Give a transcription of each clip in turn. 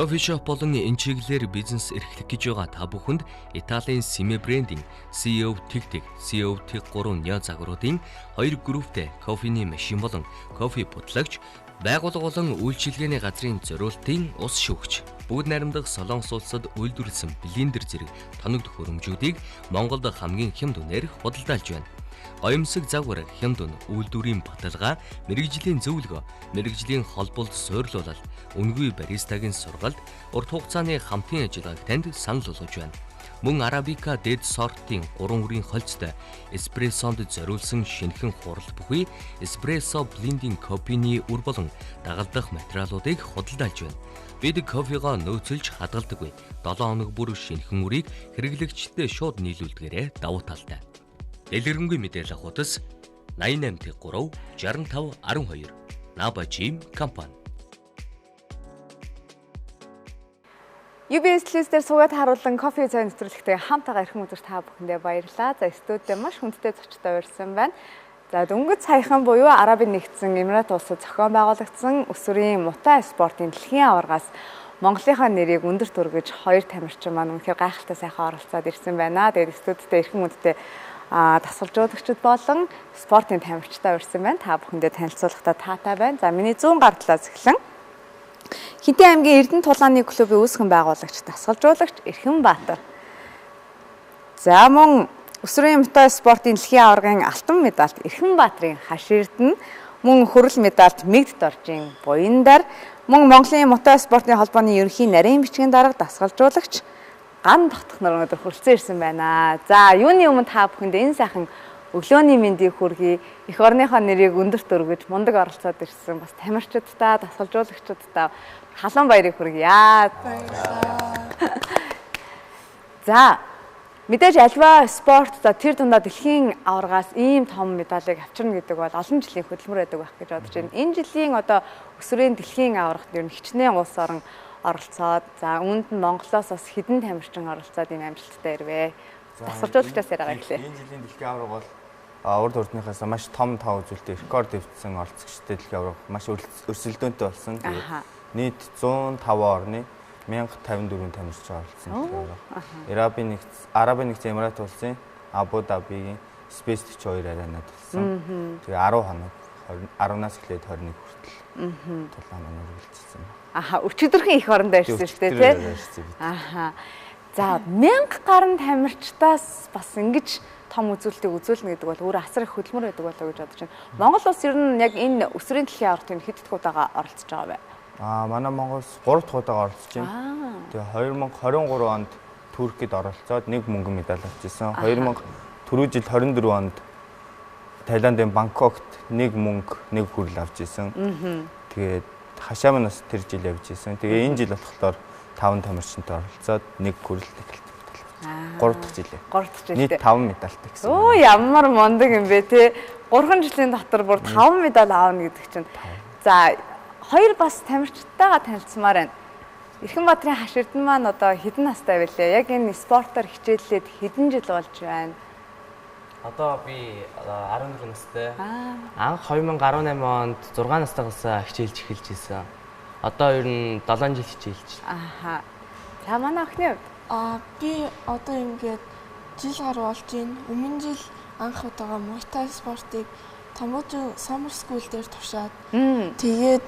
Кофе шоп болон энэ чиглэлээр бизнес эрхлэх гэж байгаа та бүхэнд Италийн Sime брендинг CEO Tig, CEO Tig3 Neo загваруудын 2 групптэй кофений машин болон кофе бутлагч, байгууллага болон үйлчилгээний газрын зориултын ус шүүгч, бүгд найрамдах Солонгос улсад үйлдвэрлэсэн блендер зэрэг тоногдох хөрөмжүүдийг Монголд хамгийн хямд үнээр худалдаалж байна. Гоёмсог загвар хямд үн үйлдвэрийн баталгаа, мэрэгжлийн зөвлөгөө, мэрэгжлийн холболд суйрлуулалт, үнгүй баристагийн сургалт, урт хугацааны хамтын ажиллагааг танд санал болгож байна. Мөн Арабика дээд сортын 3 үрийн холцтой эспрессонд зориулсан шинэхэн хурал бүхий эспрессо блендинг кофений үр болон дагалдах материалуудыг худалдаалж байна. Бид кофегоо нөөцөлж хадгалдаггүй. 7 хоног бүр шинэхэн үрийг хэрэглэгчдэд шууд нийлүүлдгээрээ давуу талтай. Дэлгэрэнгүй мэдээлэл авахудас 88 3 65 12 Naba Gym компани. UBS листээр суугаад харуулсан кофе цай нэвтрүүлэгтэй хамтаага эрхэм үзэгч та бүхэндээ баярлалаа. За студид маш хүндтэй зочтой урьсан байна. За дөнгөж саяхан буюу Арабын нэгдсэн Эмират улсад зохион байгуулагдсан өсвөрийн мутай спортын дэлхийн аваргаас Монголынхаа нэрийг өндөр түргэж хоёр тамирчин маань үнэхээр гайхалтай сайхан оролцоод ирсэн байна. Тэгээд студидтэй эрхэм үзэгчтэй дасгалжуулагчид болон спортын тамирчтай урьсан байна. Та бүхэндээ танилцуулахдаа таатай байна. За миний 100 гардлаас эхлэн Хинтээ аймгийн Эрдэнэ тулааны клубын үүсгэн байгуулагч, дасгалжуулагч Эрхэм Баатар. За мөн өсвөрийн мутай спортын дэлхийн аваргын алтан медальт Эрхэм Баатарын хаш эрдэнэ, мөн хөрөл медальт Мэгд Доржийн Буяндар, мөн Монголын мутай спортын холбооны ерөнхий нарийн бичгийн дарга дасгалжуулагч Ган Дотох нар өнөөдөр хүрэлцэн ирсэн байна. За юуны өмнө та бүхэнд энэ сайхан өглөөний мэндийг хүргэе. Эх орныхоо нэрийг өндөрт өргөж мундаг оролцоод ирсэн бас тамирчидтай, дасгалжуулагчдтай халуун баярыг хүргье. За мэдээж альва спорт за тэр дундаа дэлхийн аваргаас ийм том медалийг авчирна гэдэг бол олон жилийн хөдөлмөр байдаг байх гэж бодож байна. Энэ жилийн одоо өсвөрийн дэлхийн аваргад ер нь хичнээн улс орон оролцоод за үүнд нь Монголоос бас хэдэн тамирчин оролцоод энэ амжилттай ирвэ. Дасгалжуулагчаас яриагаа эхлэе. Энэ жилийн дэлхийн аварга бол урд урдныхаас маш том тав үзүүлэлтээр рекорд дэвтсэн оролцогчтой дэлхийн аварга маш өрсөлдөөнтэй болсон. Тэгээд нийт 105 орны 1054 тамирчин оролцсон. Арабын нэгдсэн Эмират улсын Абу Дабигийн Space 42 аренад болсон. Тэгээ 10 хоног 10-наас эхлээд 21 хүртэл тулаан маань үргэлжилсэн. Өчигдөрхөн их орондоо ирсэн шүү дээ, тий? За 1000 гаруй тамирчдаас бас ингэж том үзүүлэлтийг үзүүлнэ гэдэг бол өөрөө асар их хөдөлмөр байдаг болоо гэж бодож байна. Монгол улс ер нь яг энэ өсвөрийн дэлхийн аваргад хэд дахь удаага оролцож байгаа вэ? Манай Монголс 3 дахь удаага оролцож байна. Тэгээ 2023 онд Туркид оролцоод 1 мөнгөн медаль авчихсан. 2000 жил 24 онд Таиландын Бангкокт 1 мөнгө 1 хүрэл авчихсан. Тэгээд хашаа манаас тэр жил явж исэн. Тэгээ энэ жил болохоор 5 тамирчинтай оролцоод 1 хүрэл медаль. 3 дахь жилээ. 3 дахь жилээ. Нийт 5 медальтай гэсэн. Оо ямар мундаг юм бэ те. 3 жилийн дотор бүр 5 медаль аавна гэдэг чинь. За хоёр бас тамирчдтайгаа танилцмаар байна. Эрхэм Баатарын хаш эрдэнэ маань одоо хэдэн настай байлээ? Яг энэ спортоор хичээллээд хэдэн жил болж байна? Одоо би 14 настай. Анх 2018 онд 6 настайгаас хичээлж эхэлж ирсэн. Одоо ер нь 7 жил хичээлж байна. За манай охины хувьд би одоо ингээд жил гаруй болж байна. Өмнө жил анх удаага Muay спортыг Таможин Summer School дээр туршаад тэгээд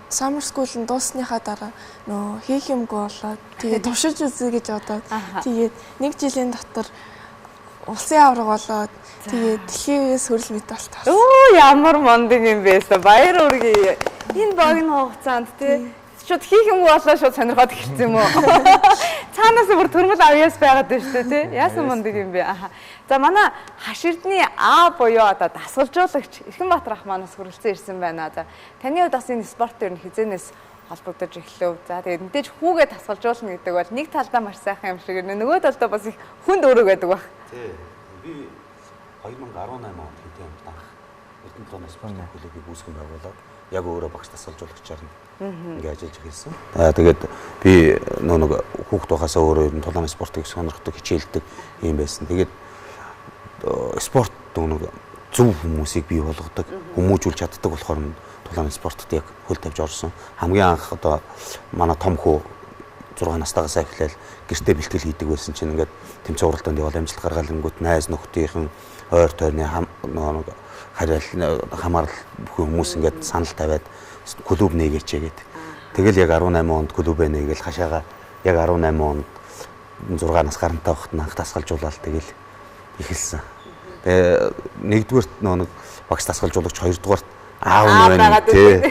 Summer School-ын дуусныхаа дараа нөө хийх юмгүй болоод тэгээд туршиж үзье гэж бодоод тэгээд 1 жилийн дотор улсын аварга болоод тэгээд дэлхийгээс хөрөл медальт авсан. Оо ямар мундаг юм бэ? Баяр үргээ. Энэ богино хугацаанд тий шууд хийх юм болоо шууд сонирхоод эхэлсэн юм уу? Цаанаас бүр төрмөл авьяас байгаад байна шүү дээ тий. Яасан мундаг юм бэ? За манай хаш эрдний буюу одоо дасгалжуулагч Эрхэм Баатар ах манаас хүрэлцэн ирсэн байна. За таны хувьд бас энэ спорт ер нь хизээнээс холбогдож эхлэв. За тэгээд мэдээж хүүгээ дасгалжуулна гэдэг бол нэг талдаа маш сайхан юм шиг нэ нөгөө талдаа бас их хүнд өрөө байдаг баг. Тий. Би 2018 онд хэдэн амт анх Эрдэнэ тулааны спортын клубыг үүсгэн байгуулад яг өөрөө багш дасгалжуулагчаар ингээ ажиллаж эхэлсэн. Тэгээд би нэг хүүхд байхасаа өөрөө Эрдэнэ тулааны спортыг сонирхдаг, хичээлдэг юм байсан. Тэгээд спорт нэг зөв хүмүүсийг бий болгодог, хүмүүжүүлж чаддаг болохоор тулааны спортод яг хөл тавьж орсон. Хамгийн анх одоо манай том хүү 6 настайгаас эхлээл гэртээ бэлтгэл хийдэг байсан чинь ингээд тэмцээн уралдаанд явал амжилт гаргалангууд найз нөхдийнхэн ойр тойрны хариал хамаарал бүх хүмүүс ингээд санал тавиад клуб нээгээч гэдэг. Тэгэл яг 18 онд клубээ нээгээл хашаага яг 18 онд 6 нас гарантай байхад анх дасгалжуулаад тэгэл эхэлсэн. Тэгээ нэгдүгürt нэг багш дасгалжуулагч, хоёрдугаарт аав нь байна тий.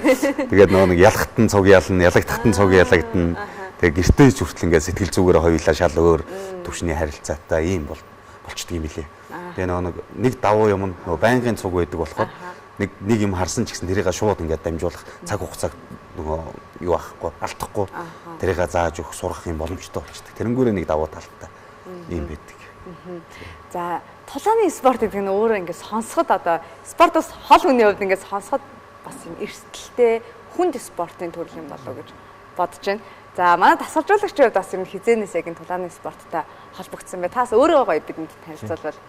Тэгээд нэг ялахтан цуг ялна, ялагдахтан цуг ялагдана. Тэгээ гэртээ ч хүртэл ингээд сэтгэл зүгээрээ хоёулаа шал өөр төвшний харилцаатай ийм болчдөг юм билээ. Тэгээ нэг давуу юм нөгөө байнгын цуг байдаг болохоор нэг юм харсан ч гэсэн тэрийг шууд ингээд дамжуулах цаг хугацааг нөгөө юу ахгүй алдахгүй тэрийг зааж өгөх сурах юм боломжтой болчдөг. Тэрнгүүрээ нэг давуу талтай ийм байдаг. За тулааны спорт гэдэг нь өөрөө ингээд сонсоход одоо спортоос хол хүний хувьд ингээд сонсоход бас юм эрсдэлтэй хүнд спортын төрөл юм болов уу гэж бодож байна. За манай дасгалжуулагчийн хувьд бас юм хизээнээс яг энэ тулааны спорттой холбогдсон бай. Таас өөрөө гоё бидэнд танилцуулбал.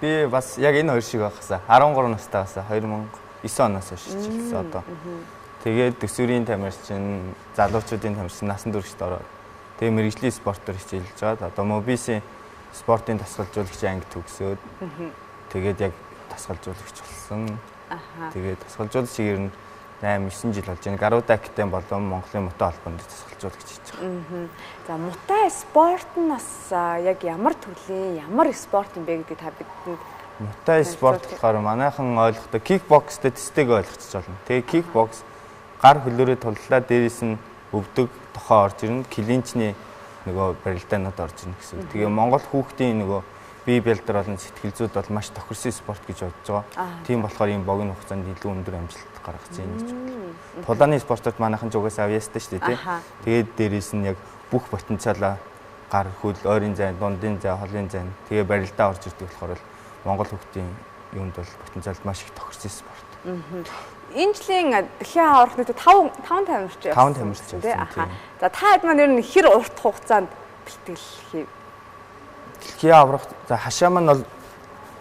Би бас яг энэ хоёр шиг байхсаа 13 настайгаас 2009 оноос хойш чиглэсэн одоо. Тэгээд төсвөрийн тамирчин, залуучуудын тамирчин насан туршид ороод тэгээд мэрэгжлийн спортоор хичээлж байгаа. Одоо мобисийн спортын дасгалжуулагчийн анги төгсөөд тэгээд яг дасгалжуулагч болсон. Тэгээд дасгалжуулагч ер нь 8-9 жил болж байна. Гаруда Академи болон Монголын мото холбоонд дасгалжуулагч хийж байгаа. За мото спорт нь бас яг ямар төрлийн, ямар спорт юм бэ гэдгийг та бидэнд мото спорт болохоор манайхан ойлгохдоо кикбокстэй төстэйг ойлгочих болно. Тэгээ кикбокс гар хөлөөрөө туллаа дээрээс нь өвдөг тохоо орж ирнэ. Клинчний нөгөө барилдаанууд орж ирнэ гэсэн. Тэгээ Монгол хүүхдийн нөгөө бие бэлдэр болон сэтгэл зүйд бол маш тохирсон спорт гэж бодож байгаа. Тийм болохоор ийм богино хугацаанд илүү өндөр амжилт гаргаж байна гэж бодлоо. Тулааны спортод манайхан ч угаасаа авьяастай шүү дээ, тий. Тэгээд дээрээс нь яг бүх потенциалаа гар хөл, ойрын зайн, дундын зайн, холын зайн тэгээ барилдаа орж ирдэг болохоор Монгол хүүхдийн юунд бол потенциал маш их тохирсон спорт. Энэ жилийн дэлхийн аварга нийтэд 5 тамирч явсан. 5 тамирч явсан. За та хэд маань ер нь хэр урт хугацаанд бэлтгэл хийв? Дэлхийн аварга за хашаа маань бол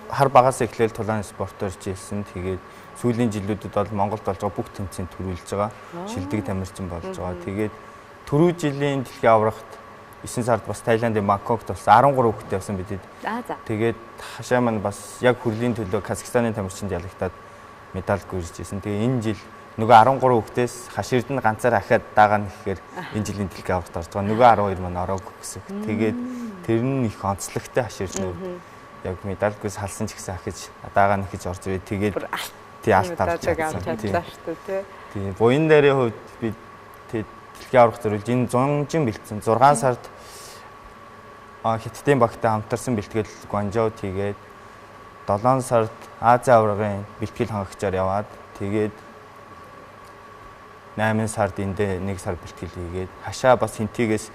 хар багаас эхлээл тулааны спортоор хичээлсэн. Тэгээд сүүлийн жилүүдэд бол Монголд болж байгаа бүх тэмцээнд төрүүлж байгаа. Шилдэг тамирчин болж байгаа. Тэгээд түрүү жилийн дэлхийн аваргад 9 сард бас Таиландын Бангкокт болсон 13 хүүхэдтэй явсан бидэд. Тэгээд хашаа маань бас яг хөрлийн төлөө Казахстаны тамирчинд ялагдаад медаль гүйж ирсэн. Тэгээ энэ жил нөгөө 13 хүүхдээс хаширд нь ганцаар ахаад дагаа нэхээр энэ жилийн дэлхийн аваргад орж байгаа. Нөгөө 12 маань ороогүй гэсэн. Тэгээд тэр нь их онцлогтой хаширд нөр яг медаль гүйс халсан ч гэсэн ахиж дагаа нэхэж орж ирээ. Тэгээд тий алт авч чадсан шүү дээ. Тий буян дээрийн хувьд би дэлхийн аварга зориулж энэ 100 бэлдсэн. 6 сард Хятадын багтай хамтарсан бэлтгэл Гуанчжоуд хийгээд 7 сард Азийн аваргын бэлтгэл хангагчаар яваад тэгээд 8 сард эндээ 1 сар бэлтгэл хийгээд хашаа бас хинтигээс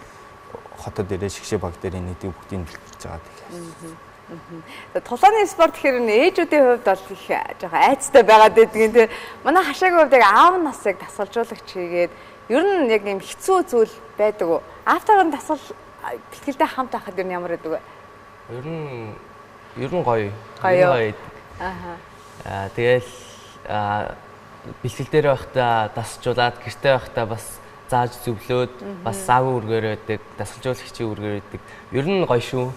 хотод ирээ шигшээ баг дээр нийтийн бүгдийг бэлтгэж байгаа тэгэхээр. Тулааны спорт гэхээр ээжүүдийн хувьд бол их жоохон айцтай байгаад байдгийн тий. Манай хашаагийн хувьд яг аав насыг дасгалжуулагч хийгээд ер нь яг юм хэцүү зүйл байдаг уу? Автогоор дасгал бэлтгэлтэй хамт байхад ер нь ямар байдаг вэ? Ер нь гоё. Гоё. Тэгэл бэлтгэл дээр байхдаа дасжуулаад гэртээ байхдаа бас зааж зөвлөөд бас сав үргээр байдаг, дасгалжуулагчийн үргээр байдаг. Ер нь гоё шүү.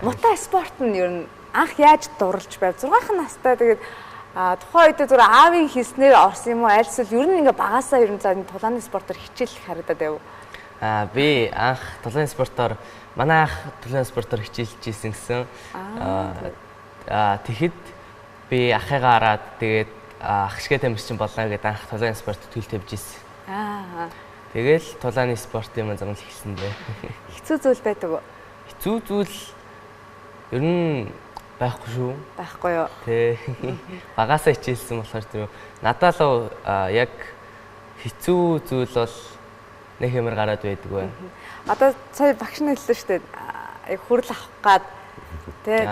Мото спорт нь ер нь анх яаж дурлж байв? 6 настай тэгээд тухайн үед зүгээр аавын хийснээр орсон юм уу? Аль эсвэл ер нь ингээ багасаа ер нь за тулааны спортоор хичээлэх харагдаад байв. Би анх тулааны спортоор манай ах тулааны спортоор хичээлж ирсэн гэсэн. Тэгэхэд би ахыгаа хараад тэгээд ахшгээ тамирчин боллоо гэдээ анх тулааны спортод төл тавьж ирсэн. Тэгэл тулааны спортын маань замнал эхэлсэн дээ. Хэцүү зүйл байдаг уу? Хэцүү зүйл ер нь байхгүй шүү. Байхгүй юу? Тэ. Багасаа хичээлсэн болохоор тэр надад л яг хэцүү зүйл бол нэг хэмэр гараад байдаг бай. Одоо сая багш нь хэлсэн шүү дээ. Яг хүрэл авах гад тий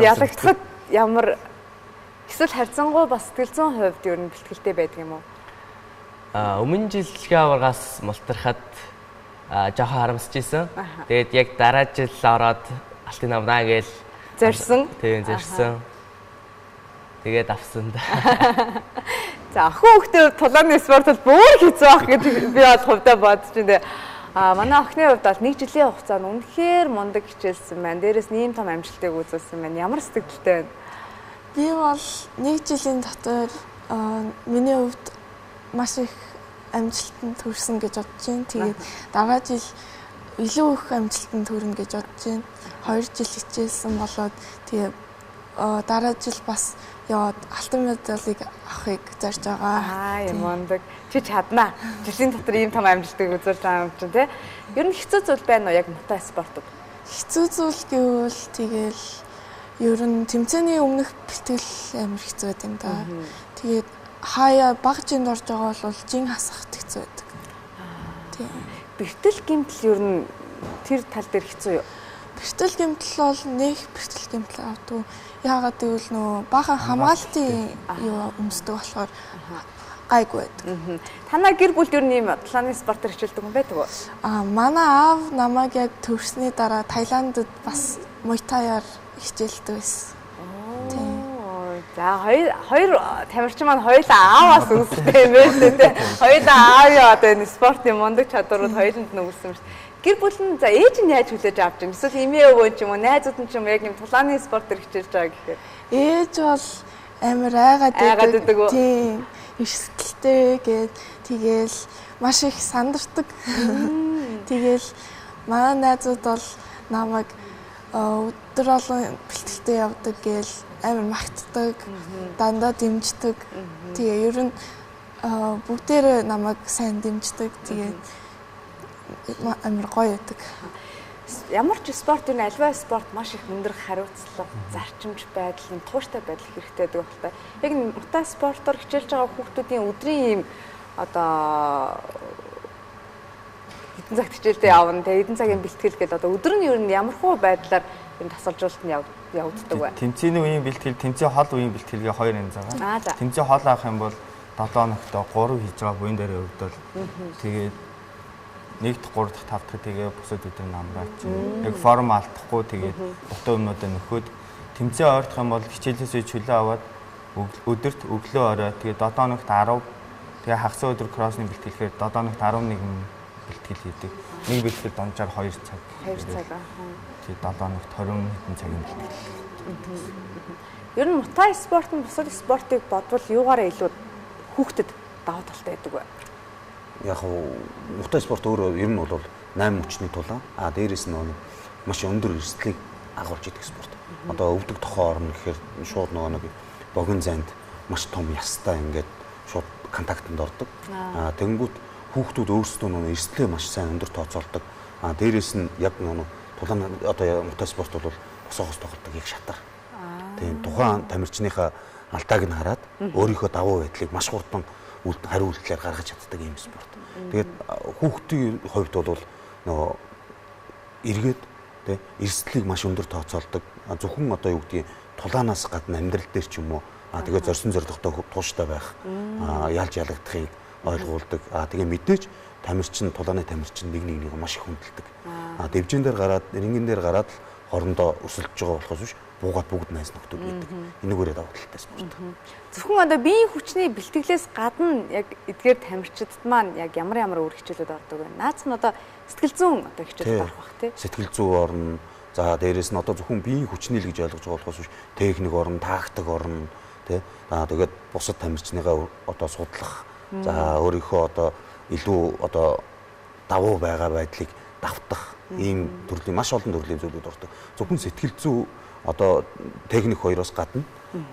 ялагдахад ямар эсвэл харьцангуй бас сэтгэл зүйн хувьд ер нь бэлтгэлтэй байдаг юм уу? Өмнө жил дэлхийн аваргаас мултрахад жоохон харамсаж исэн. Тэгээд яг дараа жил ороод алтын авнаа гээл зорьсон. Тийм зорьсон. Тэгээд авсан да. За охин хүүхдээ тулааны спорт бол бүр хэцүү байх гэж би бол хувьдаа бодож байна. Манай охины хувьд бол 1 жилийн хугацаанд үнэхээр мундаг хичээлсэн байна. Дээрээс ийм том амжилтыг үзүүлсэн байна. Ямар сэтгэлтэй байна? Би бол 1 жилийн дотор миний хувьд маш их амжилтанд хүрсэн гэж бодож байна. Тэгээд дараа жил илүү их амжилтанд хүрнэ гэж бодож байна. 2 жил хичээлсэн болоод тэгээд дараа жил бас яваад алтан медалийг авахыг зорж байгаа. Юм мундаг. Чи чаднаа. Жилийн дотор ийм том амжилтыг үзүүлж байгаа юм чинь тий. Ер нь хэцүү зүйл байна уу яг мутай спортод? Хэцүү зүйл гэвэл тэгэл ер нь тэмцээний өмнөх бэлтгэл амар хэцүү байдаг юм да. Тэгээд хаяа бага жинд орж байгаа бол жин хасахт хэцүү байдаг. Тийм. Бэлтгэл гэмтэл ер нь тэр тал дээр хэцүү юу? Бэлтгэл гэмтэл бол нэг бэлтгэл гэмтэл авдаг. Яагаад гэвэл нөө бахан хамгаалтын юу өмсдөг болохоор гайгүй байдаг. Танаа гэр бүлд ер нь ийм талааны спортоор хичээлдэг хүн байдаг уу? Манай аав намайг яг төрсний дараа Таиландд бас муйтаяар хичээлдэг байсан. За хоёр тамирчин маань хоёулаа ааваас үүсэлтэй юм байна тий. Хоёулаа аавын одоо энэ спортын мундаг чадварууд хоёуланд нь үүссэн юм шиг. Гэр бүл нь за ээж нь яаж хүлээж авч байна? Эсвэл эмээ өвөө ч юм уу, найзууд нь ч юм яг юм тулааны спортоор хичээлж байгаа гэхээр. Ээж бол амар айгаад байдаг. Тийм. Эрсдэлтэй гээд тэгээл маш их сандардаг. Тэгээл манай найзууд бол намайг өдөр болгон бэлтгэлтэй явдаг гээл амар магтдаг, дандаа дэмждэг. Тэгээ ер нь бүгдээрээ намайг сайн дэмждэг. Тэгээ амар гоё байдаг. Ямар ч спорт энэ альва спорт маш их өндөр хариуцлага, зарчимж байдал, тууштай байдал хэрэгтэй гэдэг байна. Яг энэ мутай спортоор хичээлж байгаа хүүхдүүдийн өдрийн ийм одоо хэдэн цагт хичээлдээ явна, тэгээ хэдэн цагийн бэлтгэл гэдэг одоо өдөр нь ер нь ямар хуу байдлаар энэ тасалжуулалт нь явагддаг вэ? Тэмцээний үеийн бэлтгэл, тэмцээ хол үеийн бэлтгэлгээ хоёр янз байгаа. Тэмцээ хол авах юм бол 7 хоногт 3 хийж байгаа буян дээр явагдвал тэгээд 1-р, 3-р, 5-р тэгээ бусад өдөр намраач. Яг форм алдахгүй тэгээд дутуу юмнуудаа нөхөд тэмцээ ойртох юм бол хичээлээс үе чөлөө аваад өдөрт өглөө орой тэгээд 7 хоногт 10 тэгээ хагас өдөр кроссны бэлтгэлээр 7 хоногт 11 бэлтгэл хийдэг. Нэг бэлтгэл дунджаар 2 цаг. 2 цаг аа. Тэгээд 7 хоногт 20 хэдэн цагийн бэлтгэл. Ер нь мутай спорт нь бусад спортыг бодвол юугаараа илүү хүүхдэд давуу талтай байдаг вэ? Яг мутай спорт өөрөө ер нь бол 8 хүчний тулаа. Дээрээс нь маш өндөр эрсдлийг агуулж идэг спорт. Одоо өвдөг тохоо орно гэхээр шууд нэг богино зайд маш том ястай ингээд шууд контактанд ордог. Тэгэнгүүт хүүхдүүд өөрсдөө эрсдлээ маш сайн өндөр тооцоолдог. Дээрээс нь яг тулааны одоо мутай спорт бол босоогоос тоглодог яг шатар. Тийм тухайн тамирчныхаа алдааг нь хараад өөрийнхөө давуу байдлыг маш хурдан хариу үйлдэлээр гаргаж чаддаг юм спорт. Тэгээд хүүхдийн хувьд бол эргээд тий эрсдлийг маш өндөр тооцоолдог. Зөвхөн одоо юу гэдгийг тулаанаас гадна амьдрал дээр ч юм уу тэгээд зорьсон зорилготой тууштай байх ялж ялагдахыг ойлгуулдаг. Тэгээ мэдээж тулааны тамирчин нэг маш их хүндэлдэг. Дэвжин дээр гараад рингэн дээр гараад хоорондоо өсөлдөж байгаа болохоос биш буугаад бүгд найз нөхдөд байдаг. Энэгээрээ давуу талтай спорт. Зөвхөн одоо биеийн хүчний бэлтгэлээс гадна яг эдгээр тамирчидд маань яг ямар өөр хичээлүүд ордог вэ? Наац нь одоо сэтгэл зүйн одоо хичээлд орох бах тий. Сэтгэл зүй орно. За дээрэс нь одоо зөвхөн биеийн хүчний л гэж ойлгож байгаа болохоос биш техник орно, тактик орно тий. Тэгээд бусад тамирчныгаа одоо судлах. За өөрийнхөө одоо илүү одоо давуу байгаа байдлыг давтах ийм төрлийн маш олон төрлийн зүйлүүд ордог. Зөвхөн сэтгэл зүй одоо техник хоёроос гадна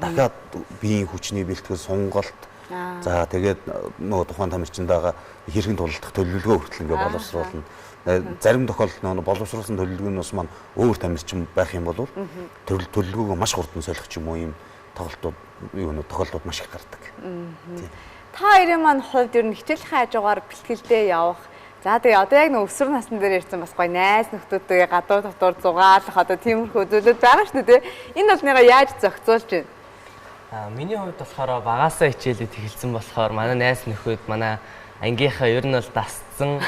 дахиад биеийн хүчний бэлтгэл, сонголт за тэгээд тухайн тамирчиндаага хэрхэн тулдах төлөвлөгөө хүртэл ингээ боловсруулна. Зарим тохиолдолд боловсруулсан төлөвлөгөөнөөс маань өөр тамирчин байх юм бол төлөвлөгөөгөө маш хурдан солих юм уу ийм тохиолдлууд маш их гардаг. Та хоёрын маань хувьд ер нь хичээлийн хажуугаар бэлтгэлдээ явах. За тэгээ одоо яг өсвөр насны дээр ирсэн бас гоё найз нөхдөдөө гадуур дотор зугаалах одоо тиймэрхүү зүйлүүд байгаа шүү дээ. Энэ бол нэга яаж зохицуулж байна? Миний хувьд болохоор багасаа хичээлүүд эхэлсэн болохоор манай найз нөхөд манай ангийнхаа ер нь бол дасцсан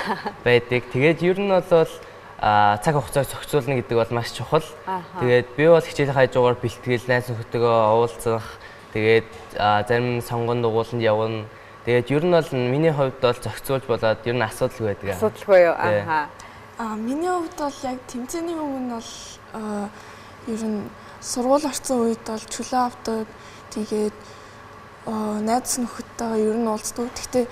байдаг. Тэгээд ер нь бол цаг хугацааг зохицуулна гэдэг бол маш чухал. Тэгээд би бол хичээлийн хажуугаар бэлтгэл найз нөхдөдөө уулзах Тэгээд зарим сонгон дугууланд явна. Тэгээд ер нь бол миний хувьд бол зохицуулж болоод ер нь асуудалгүй байдаг. Асуудалгүй юу? Ааха. Миний хувьд бол яг тэмцээний өмнө бол ер нь сургууль орсон үед бол чөлөө авдаг. Тэгээд найз нөхөдтэйгээ ер нь уулздаг. Гэхдээ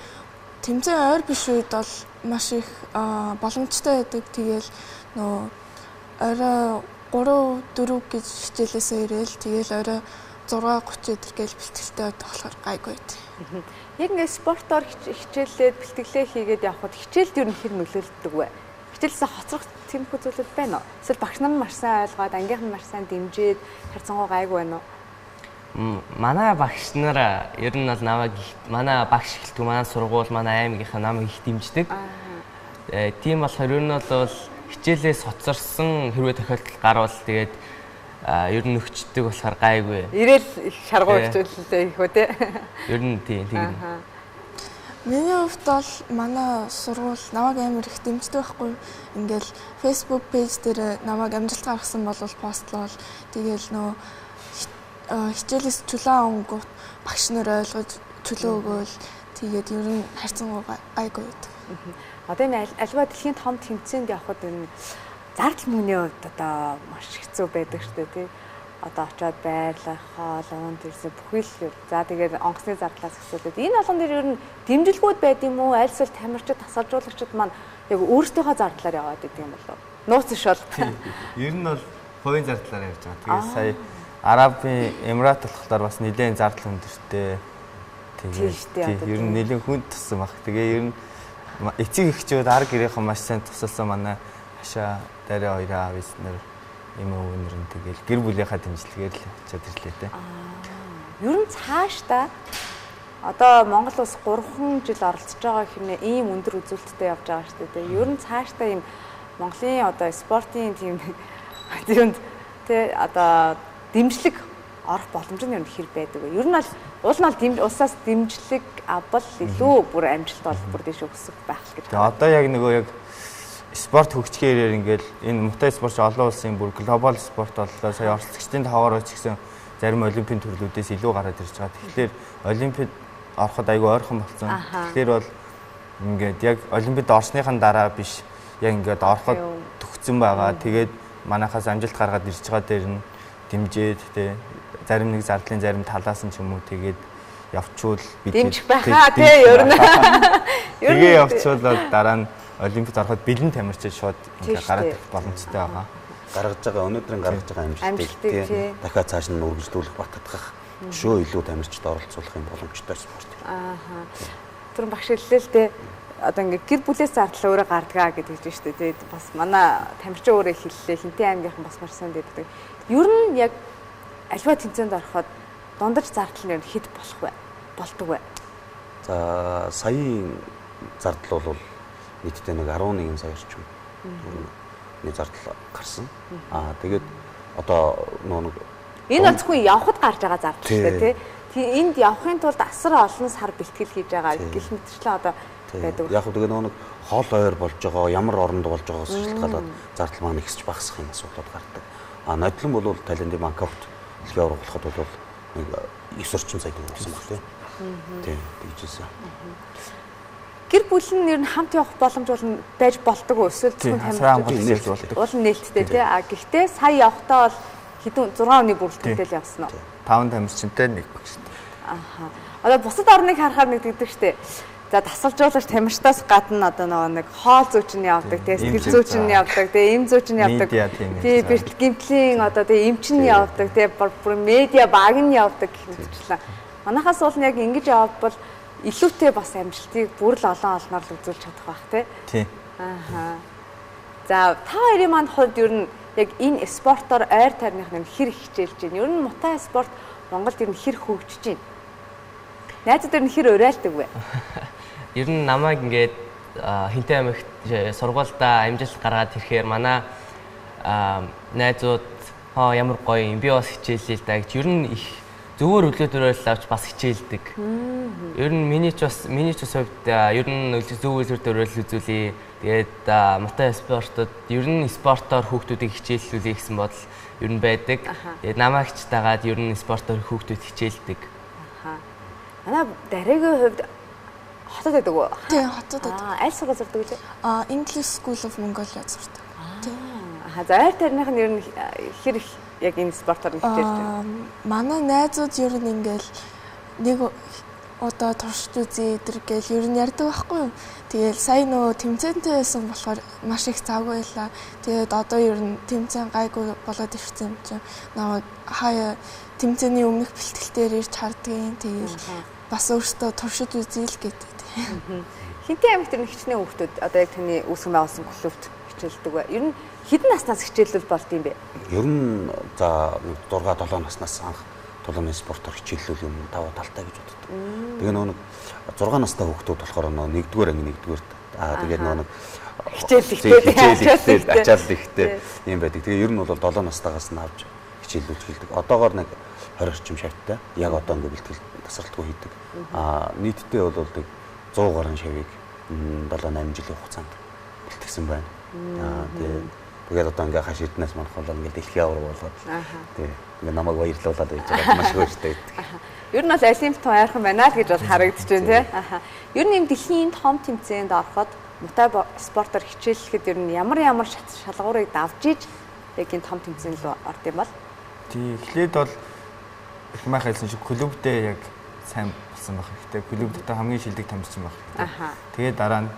тэмцээн ойр биш үед бол маш их боломжтой байдаг. Тэгээл нөө орой 3-4 гэж хичээлээсээ ирээл тэгээл орой 6:30 өдөр гээл бэлтгэлтэй болохоор гайгүй байт. Яг ингээд спортоор хичээлээд бэлтгэлээ хийгээд явхад хичээлд ер нь хэр нөлөөлдөг вэ? Хичээлээсээ хоцрох тиймэрхүү зүйлүүд байна уу? Эсвэл багш нар маш сайн ойлгоод ангийнхан маш сайн дэмжиж харьцангуй гайгүй байна уу? Манай багш нар ер нь бол намайг манай багш хэлтгүү манай сургууль манай аймгийнхаа намайг их дэмждэг. Тийм болохоор ер нь бол хичээлээс хоцорсон хэрвээ тохиолдол гарвал тэгээд ер нь өгчдөг болохоор гайгүй. Ирээл их шаргуу хичээлээ их үү те? Ер нь тийм. Миний хувьд бол манай сургууль намайг амар их дэмждэг байхгүй. Ингээл Facebook пэйж дээр намайг амжилт гаргасан бол постлол тэгээл нөө хичээлээс чөлөө авангууд багш нар ойлгож чөлөө өгөөл тэгээд ер нь харьцангуй гайгүй байдаг. Одоо энэ альва дэлхийн том тэмцээнд явхад энэ зардал мөнгөний хувьд одоо маш хэцүү байдаг шүү дээ тий. Одоо очиод байрлах, хоол, унд ирсэн бүхий л. За тэгээд онгоцны зардлаас асуудал. Энэ болгон дээр ер нь дэмжлэгүүд байд юм уу? Аль эсвэл тамирчид, тасалжуулагчид маань яг өөрсдийнхөө зардлаар яваад идэв юм болов? Нууц иш бол. Ер нь бол хувийн зардлаар явж байгаа. Тэгээд сая Арабын Эмират болохоор бас нэлээд зардал өндөртэй. Тэгээд ер нь нэлээд хүнд туссан баг. Тэгээ ер нь эцэг эхчүүд ар гэрийнхэн маш сайн тусалсан манай хашаа дараа хоёроо аав эзнэр юм өвнөр нь тэгэл гэр бүлийнхаа дэмжлэгээр л очиод ирлээ те. Ер нь цаашдаа одоо Монгол улс 3 жил оролцож байгаа хэмээн ийм өндөр үзүүлэлттэй явж байгаа шүү дээ. Ер нь цаашдаа ийм Монголын одоо спортын тийм юунд те одоо дэмжлэг орох боломж нь хэр байдаг вэ? Ер нь бол уул нь улсаас дэмжлэг авбал илүү бүр амжилт олбор дэш өгсөх байх л гэж байна. Одоо яг нөгөө яг спорт хөгжихээр ингээл энэ Мутай спорт олон улсын бүр глобал спорт боллоо. Сая оролцогчдын таваараа ч гэсэн зарим олимпийн төрлүүдээс илүү гараад ирж байгаа. Тэгэхээр олимпиад ороход айгүй ойрхон болсон. Тэгэхээр бол ингээд яг олимпиад орсныхан дараа биш яг ингээд ороход төгссөн байгаа. Тэгээд манайхаас амжилт гаргаад ирж байгаа дээр нь дэмжээд те зарим нэг зардлын зарим талаас нь ч юм уу тэгээд явчвал бид дэмжих байхаа те ер нь. Тэгээ явчвал дараа нь олимпиад ороход бэлэн тамирчид шууд ингээд гараад ирэх боломжтой байгаа. Гаргаж байгаа өнөөдрийн гаргаж байгаа амжилтыг тийм дахиад цааш нь үргэлжлүүлэх баттгах шөө илүү тамирчид оролцуулах юм боломжтой спорт. Ааха. Түрэн багш хэллээ л те одоо ингээд гэр бүлээс зардал өөрөө гардгаа гэдэг чинь шүү дээ. Тэгээд бас манай тамирчин өөрөө хэллээ. Хинтээ аймгийнхан бас марсан гэдэг. Ер нь яг альва тэмцээнд ороход дундаж зардал нь хэд болох вэ? Болдог вэ? За саяын зардал бол нийтдээ нэг 11 сая орчим. Нэг зардал гарсан. Тэгээд одоо нэг энэ бол зөвхөн явхад гарч байгаа зардал шүү дээ тий. Энд явахын тулд асар олон сар бэлтгэл хийж байгаа гэх мэтчлэн одоо байдаг. Яг тэгээд нэг хоол ойр болж байгаа, ямар оронд болж байгаагаас шалтгаалаад зардал маань ихсэж багасах юм асуудал гардаг. Нодлон бол Талиндын Бангкокт дэлхийн авраг болоход бол нэг 9 орчим сая төгрөг болсон баг тийм тэгжсэн. Гэр бүл нь ер нь хамт явах боломж бол байж болдог уу? Эсвэл зөвхөн тамирчид болдог. Уул нь нээлттэй тий. Гэхдээ сая явахдаа бол хэдэн 6 өдрийн бүрэлдэхүүнтэй л явсан уу? 5 тамирчинтай нэг багштай. Одоо бусад орныг харахаар нэг гэдэг штеп. За тасалжуулагч тамирчдаас гадна одоо нэг хоол зүүчин явдаг, сэтгэл зүүчин явдаг, эм зүүчин явдаг. Тий бэртэл гимтлийн одоо эмчин явдаг, бүр медиа баг нь явдаг гэх мэтчлээ. Манайхаас бол яг ингэж явбал илүүтэй бас амжилтыг бүр л олон олноор л үзүүлж чадах байх тий. За та хоёрын манд хувьд ер нь яг энэ спортоор ойр тайрных нь хэр хичээлж байна? Ер нь Мутай спорт Монголд ер нь хэр хөгжиж байна? Найзууд ер нь хэр уриалдаг вэ? Ер нь намайг ингээд Хинтээ аймагт сургуультай амжилт гаргаад ирэхээр манай найзууд ямар гоё юм би бас хичээлээ л да гэж ер нь их зүгээр өглөөдрөөр авч бас хичээлдэг. Ер нь миний ч бас хувьд ер нь зөв үйлдвэрээр үзүүлээ. Тэгээд мотой спортод ер нь спортоор хүүхдүүдийг хичээллүүлээ гэсэн бодол ер нь байдаг. Тэгээд намаагч дагаад ер нь спортоор хүүхдүүд хичээлдэг. Манай дараагийн хувьд хотод байдаг уу? Тийм, хотод байдаг. Аль сургууль сурдаг вэ? English School of Mongolia сурдаг. За ойр тарных нь ер нь хэр их яг энэ спортоор хичээлж байна? Манай найзууд ер нь ингээл нэг одоо туршиж үзье эдэр гэл ер нь ярьдаг байхгүй юу? Тэгэл сая нөгөө тэмцээнтэй байсан болохоор маш их завгүй байлаа. Тэгээд одоо ер нь тэмцээн гайгүй болоод ирсэн юм чинь. Наваа хаяа тэмцээний өмнөх бэлтгэлээр ирж хардгийн. Тэгэл бас өөртөө туршиж үзье л гэдэг. Хинтээ аймагт тэр хичнээн хүүхдүүд одоо яг таны үүсгэн байгуулсан клубт хичээлдэг бай. Ер нь хэдэн наснаас хичээлэл болд юм бэ? Ер нь за 6-7 наснаас анх тулааны спортоор хичээллүүл юм даваа талтай гэж боддог. Тэгээ нөгөө 6 настай хүүхдүүд болохоор нөгөө 1-р анги 1-р тэгээд нөгөө хичээллэгтэй ачаал ихтэй юм байдаг. Тэгээ ер нь бол 7 настайгаас нь авч хичээллүүлж хэлдэг. Одоогоор нэг 20 орчим шавьтай яг одоо ингээ бэлтгэл тасралтгүй хийдэг. Нийтдээ бол 100 гаруй шавийг 7-8 жилийн хугацаанд бэлтгэсэн байна. Тэгээд одоо ингээ хаш эрдэнэс манах бол ингээ дэлхийн авраг болоод тий ингээ намайг баярлуулаад байж байгаа маш хөөртэй байдаг. Ер нь бол олимпиад ойрхон байна л гэж бол харагдаж байна тий. Ер нь юм дэлхийн том тэмцээнд ороход мутай спортоор хичээллэхэд ер нь ямар шалгуурыг давж иж яг энэ том тэмцээнд л орд юм бол тий эхлээд бол их мах хэлсэн шиг клубдээ яг сайн болсон байх хэрэгтэй. Клуб дотор хамгийн шилдэг тамирчин байх хэрэгтэй. Тэгээд дараа нь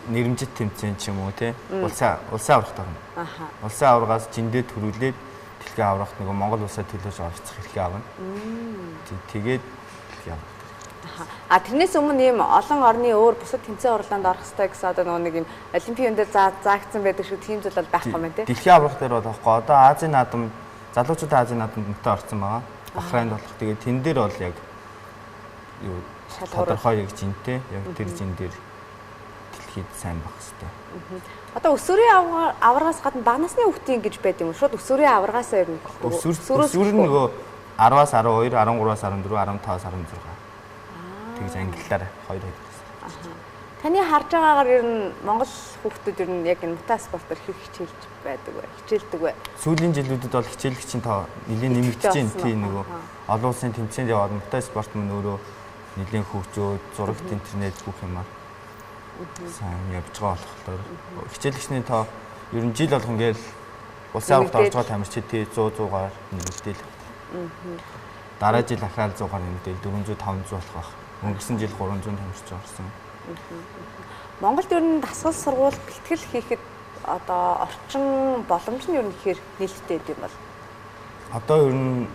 нэрмжит тэмцээн ч юм уу тий улсын аврагт орно. Улсын аврагаас жиндээ төрүүлээд дэлхийн аврагт нөгөө Монгол улсад төлөөж оролцох хэрэг авна. Тэгээд дэлхийн аврагт. Тэрнээс өмнө ийм олон орны өөр бусад тэмцээн урлаанд орох хэрэгтэй гэсэн одоо нөгөө нэг юм олимпиадын дээр заагдсан байдаг шүү тийм зүйл бол байхгүй мэн тий. Дэлхийн аврагт дээр бол аахгүй одоо Азийн наадам залуучуудын Азийн наадамд мөтө орсон байгаа. Бахрайнд болох. Тэгээд тэн дээр бол яг юу тодорхой яг жинтэй яг тэр жин дээр дэлхийд сайн байх хэрэгтэй. Одоо өсвөрийн аврагаас гадна бага насны хүүхдийн гэж байдаг юм. Шууд өсвөрийн аврагаас ер нь өсвөр нь нөгөө 10-аас 12, 13-аас 14, 15-аас 16. Тэгж ангиллаар хоёр байдаг. Таны харж байгаагаар ер нь Монгол хүүхдүүд ер нь яг энэ мутай спортоор их хичээлж байдаг вэ? Хичээлдэг вэ? Сүүлийн жилүүдэд бол хичээлэгчийн тоо нэлээд нэмэгдэж байна. Тийм нөгөө олон улсын тэмцээнд яваад мутай спорт мөн өөрөө нэлээд хөгжөөд зурагт интернет бүх юмар сайн явж байгаа болохоор хичээлэгчний тоо ер нь жил болгон гээл улсын аврагт орж байгаа тамирчид 100-100-аар нэмэгдээл. Дараа жил ахаал 100-аар нэмэгдээл 400-500 болох байх. Өнгөрсөн жил 300 тамирч орсон. Монголд ер нь дасгал сургууль бэлтгэл хийхэд одоо орчин боломж нь ер нь ихээр нээлттэй юм бол одоо ер нь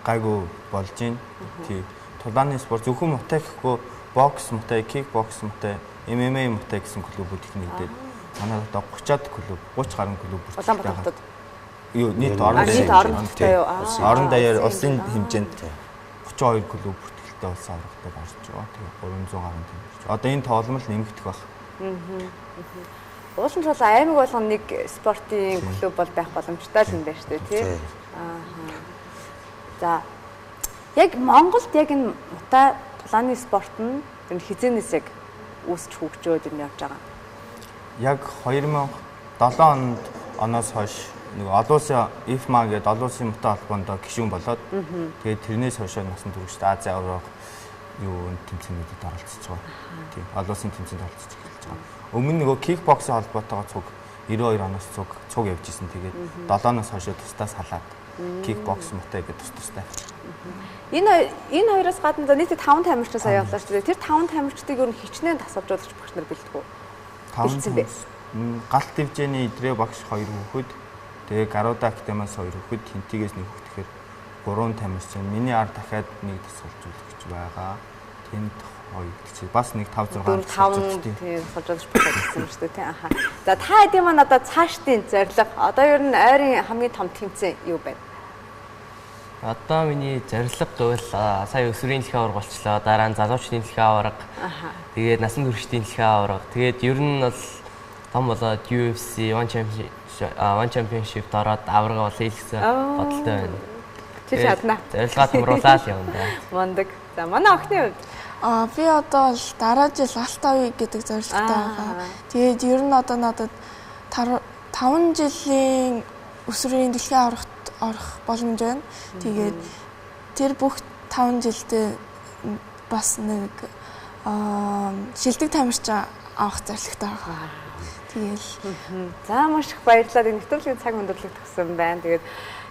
гайгүй болж байна. Тий. Тулааны спорт зөвхөн мутай гэхгүй бокс мутай, кикбокс мутай, MMA мутай гэсэн клубүүд их нэгдээд манай одоо 30-аад клуб, 30 гаруй клуб бүртгэлтэй байгаа. Юу нийт орон даяар улсын хэмжээнд 32 клуб бүртгэлтэй улсын аврагтай гарч байгаа. Тэгээ 300 гаруй тэмцэж. Одоо энэ тоглоом л нэмэгдэх баг. Уулын цол аймаг болгоно нэг спортын клуб бол байх боломжтой л юм байна шүү дээ тий. За яг Монголд яг энэ мутай тулааны спорт нь хизээнээс яг үүсч хөгжөөд юм явж байгаа. Яг 2007 оноос хойш нэг олон улсын IFMA гэдэг олон улсын мутай холбоонд гишүүн болоод тэгээд тэрнээс хойш насан туршид Азийн авраг юу тэмцээнүүдэд оролцож байгаа. Тийм олон улсын тэмцээнд оролцож эхэлж байгаа. Өмнө нөгөө кикбоксing холбоотойгоо цуг 92 оноос цуг явж исэн. Тэгээд 7-оос хойш тусдаас халаад кикбокс мутай гэдэг тустай. Энэ хоёроос гадна за нийт 5 тамирчнаас аяа явлаа шүү дээ. Тэр 5 тамирчдыг ер нь хичнээн тасалжуулагч багш нар бэлдэх үү? 5 галт дивжээний идрээ багш 2 хүүхэд, тэгээ Гаруда академиас 2 хүүхэд, хинтигээс 1 хүүхэд тэгэхээр 3 тамирч. Миний ард дахиад нэг тасалжуулагч байгаа. Тэнд 2 чи бас нэг 5 6 тийм тасалжуулагч багш гэсэн юм шүү дээ тий. Аха. За та хэдийн маань одоо цаашдын зорилго одоо ер нь ойрын хамгийн том тэмцээн юу байна? Одоо миний зорилго гэвэл сая өсвөрийн дэлхийн аварга болчлоо. Дараа нь залуучдын дэлхийн аварга. Тэгээд насан туршидын дэлхийн аварга. Тэгээд ер нь бол том болоод UFC One Championship ороод аварга бол хийх гэсэн бодолтой байна. Чи чадна. Зорилгоо томруулаад явна да. Мундаг. За манай охины хувьд Би одоо л дараа жил Алтавь гэдэг зорилготой байгаа. Тэгээд ер нь одоо надад 5 жилийн өсвөрийн дэлхийн орох боломж байна. Тэгээд тэр бүх 5 жилдээ бас нэг шилдэг тамирчин авах зорилготой байгаа. Тэгэл за маш их баярлалаа. Нэвтрүүлгийн цаг өндөрлөг төгсөн байна. Тэгээд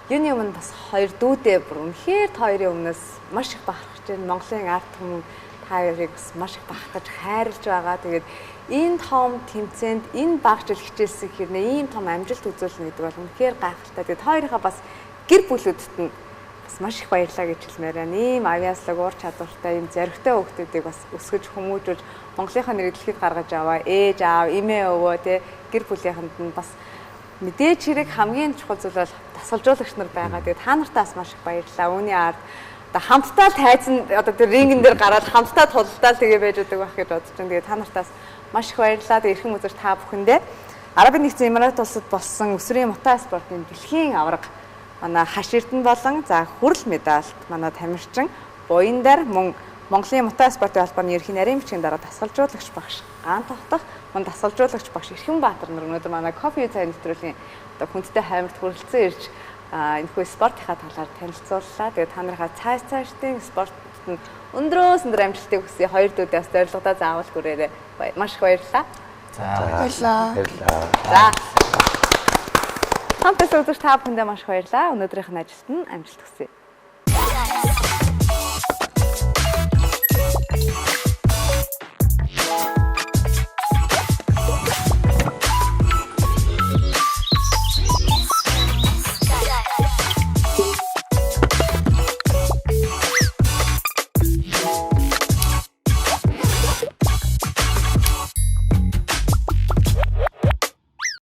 юуны өмнө бас хоёр дүүдээ бүр үнэхээр хоёрын өмнөөс маш их бахархаж байна. Монголын ард түмэн та хоёрыг бас маш их бахархаж хайрлаж байгаа. Тэгээд энэ том тэмцээнд энэ баг жил хичээлсэн хэрнээ ийм том амжилт үзүүлнэ гэдэг бол үнэхээр гайхалтай. Тэгээд хоёрынхаа бас гэр бүлүүдэд нь бас маш их баярлалаа гэж хэлмээр байна. Ийм авьяаслаг уур чадвартай ийм зоригтой хүүхдүүдийг бас өсгөж хүмүүжүүлж Монголынхаа нэрийг дэлхийд гаргаж аваа. Ээж аав, эмээ өвөө те гэр бүлийнхэнд нь бас мэдээж хэрэг хамгийн чухал зүйл бол дасгалжуулагч нар байгаа. Тэгээд та нартаас маш их баярлалаа. Үүний ард одоо хамтдаа тайзан одоо тэр рингэн дээр гараад хамтдаа тулалдаад тэгээ байж байгаа байх гэж бодож байна. Тэгээд та нартаас маш их баярлалаа. Тэгээд эрхэм үзэж та бүхэндээ Арабын нэгдсэн Эмират улсад болсон өсвөрийн мотой спортын дэлхийн аварга манай хаш эрдэнэ болон за хүрэл медальт манай тамирчин Буяндар мөн Монголын мотой спортын албаны ерхий нарийн бичгийн дараа дасгалжуулагч багш Гаан Тогтох мөн дасгалжуулагч багш Эрхэнбаатар нар өнөөдөр манай кофе цай нэвтрүүлгийн одоо хүндтэй хаймарт хүрэлцэн ирж энэхүү спортынхаа талаар танилцууллаа. Тэгээд та нарынхаа цаашдын спортод нь өндрөөс өндөр амжилтыг хүсье. Хоёр дүүдээс зорилгодоо заавал хүрээрээ. Маш их баярлалаа. За баярлалаа. За. Хамтдаа үзэж та бүхэндээ маш их баярлалаа. Өнөөдрийнх нь ажилд нь амжилт хүсье.